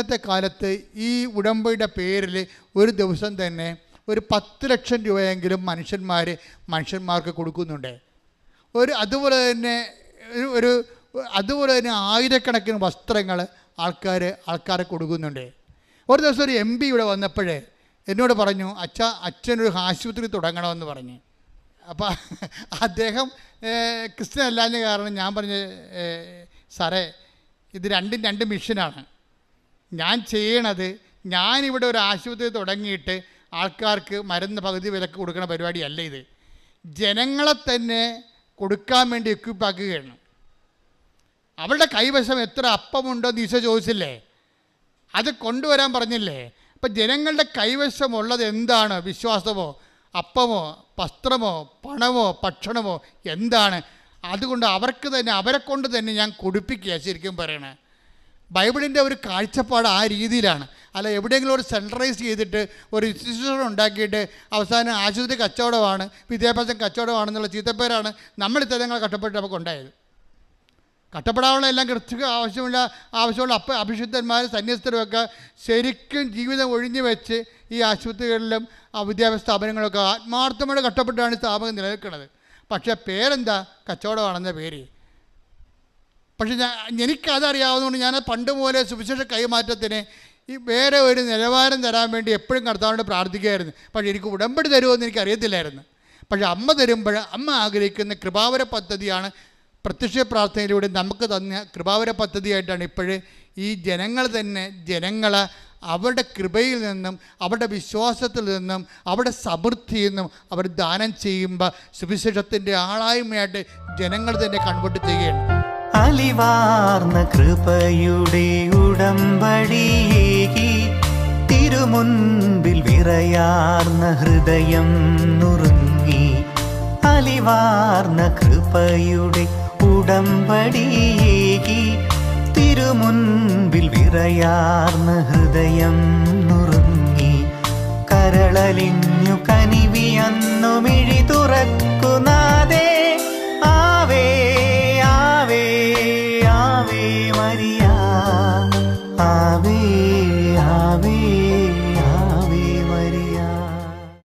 ഇന്നത്തെ കാലത്ത് ഈ ഉടമ്പടിയുടെ പേരിൽ ഒരു ദിവസം തന്നെ ഒരു 10 ലക്ഷം രൂപയെങ്കിലും മനുഷ്യന്മാർക്ക് കൊടുക്കുന്നുണ്ട്. അതുപോലെ തന്നെ ആയിരക്കണക്കിന് വസ്ത്രങ്ങൾ ആൾക്കാരെ കൊടുക്കുന്നുണ്ട്. ഒരു ദിവസം ഒരു MP ഇവിടെ വന്നപ്പോഴേ എന്നോട് പറഞ്ഞു, അച്ഛനൊരു ആശുപത്രി തുടങ്ങണമെന്ന് പറഞ്ഞു. അപ്പോൾ അദ്ദേഹം ക്രിസ്ത്യൻ അല്ലാഞ്ഞ കാരണം ഞാൻ പറഞ്ഞു, സാറേ ഇത് രണ്ടും 2 മിഷനാണ്. ഞാൻ ചെയ്യണത്, ഞാനിവിടെ ഒരു ആശുപത്രി തുടങ്ങിയിട്ട് ആൾക്കാർക്ക് മരുന്ന് പകുതി വിലക്ക് കൊടുക്കുന്ന പരിപാടിയല്ല ഇത്. ജനങ്ങളെ തന്നെ കൊടുക്കാൻ വേണ്ടി എക്വിപ്പാക്കുകയാണ്. അവളുടെ കൈവശം എത്ര അപ്പമുണ്ടോയെന്ന് ഈശോ ചോദിച്ചില്ലേ? അത് കൊണ്ടുവരാൻ പറഞ്ഞില്ലേ? അപ്പം ജനങ്ങളുടെ കൈവശമുള്ളത് എന്താണ്? വിശ്വാസമോ അപ്പമോ വസ്ത്രമോ പണമോ ഭക്ഷണമോ എന്താണ്? അതുകൊണ്ട് അവരെ കൊണ്ട് തന്നെ ഞാൻ കൊടുപ്പിക്കുക. ശരിക്കും പറയണേ, ബൈബിളിൻ്റെ ഒരു കാഴ്ചപ്പാട് ആ രീതിയിലാണ്. അല്ല എവിടെയെങ്കിലും ഒരു സെൻട്രലൈസ് ചെയ്തിട്ട് ഒരു ഇൻസ്റ്റിറ്റ്യൂഷൻ ഉണ്ടാക്കിയിട്ട് അവസാനം ആശുപത്രി കച്ചവടമാണ്, വിദ്യാഭ്യാസം കച്ചവടമാണെന്നുള്ള ചീത്തപ്പേരാണ് നമ്മൾ ഇത്തരങ്ങൾ കഷ്ടപ്പെട്ട് നമുക്ക് ഉണ്ടായത്. കഷ്ടപ്പെടാനുള്ള എല്ലാം കൃത്യ ആവശ്യമുള്ള അഭിഷിക്തന്മാർ സന്യസ്തരുമൊക്കെ ശരിക്കും ജീവിതം ഒഴിഞ്ഞു വെച്ച് ഈ ആശുപത്രികളിലും വിദ്യാഭ്യാസ സ്ഥാപനങ്ങളൊക്കെ ആത്മാർത്ഥമായിട്ട് കഷ്ടപ്പെട്ടാണ് ഈ സ്ഥാപനം നിലനിൽക്കുന്നത്. പക്ഷേ പേരെന്താ? കച്ചവടമാണെന്ന പേര്. പക്ഷെ എനിക്കതറിയാവുന്നതുകൊണ്ട് ഞാൻ പണ്ട് പോലെ സുവിശേഷ കൈമാറ്റത്തിന് ഈ വേറെ ഒരു നിലവാരം തരാൻ വേണ്ടി എപ്പോഴും കർത്താവിനോട് പ്രാർത്ഥിക്കുകയായിരുന്നു. പക്ഷേ എനിക്ക് ഉടമ്പടി തരുമെന്ന് എനിക്കറിയത്തില്ലായിരുന്നു. പക്ഷേ അമ്മ തരുമ്പോൾ അമ്മ ആഗ്രഹിക്കുന്ന കൃപാവര പദ്ധതിയാണ്. പ്രത്യക്ഷ പ്രാർത്ഥനയിലൂടെ നമുക്ക് തന്ന കൃപാവര പദ്ധതിയായിട്ടാണ് ഇപ്പോഴേ ഈ ജനങ്ങളെ അവരുടെ കൃപയിൽ നിന്നും അവരുടെ വിശ്വാസത്തിൽ നിന്നും അവരുടെ സമൃദ്ധിയിൽ നിന്നും അവർ ദാനം ചെയ്യുമ്പോൾ സുവിശേഷത്തിൻ്റെ ആളായ്മയായിട്ട് ജനങ്ങൾ തന്നെ കൺവേർട്ട് ചെയ്യുകയാണ്. അലിവാർന്ന കൃപയുടെ ഉടമ്പടിയേകി തിരുമുൻപിൽ വിറയാർന്ന ഹൃദയം നുറുങ്ങി. അലിവാർന്ന കൃപയുടെ ഉടമ്പടിയേകി തിരുമുൻപിൽ വിറയാർന്ന ഹൃദയം നുറുങ്ങി. കരളലിഞ്ഞു കനിവിയന്നു മിഴി തുറക്കുന്ന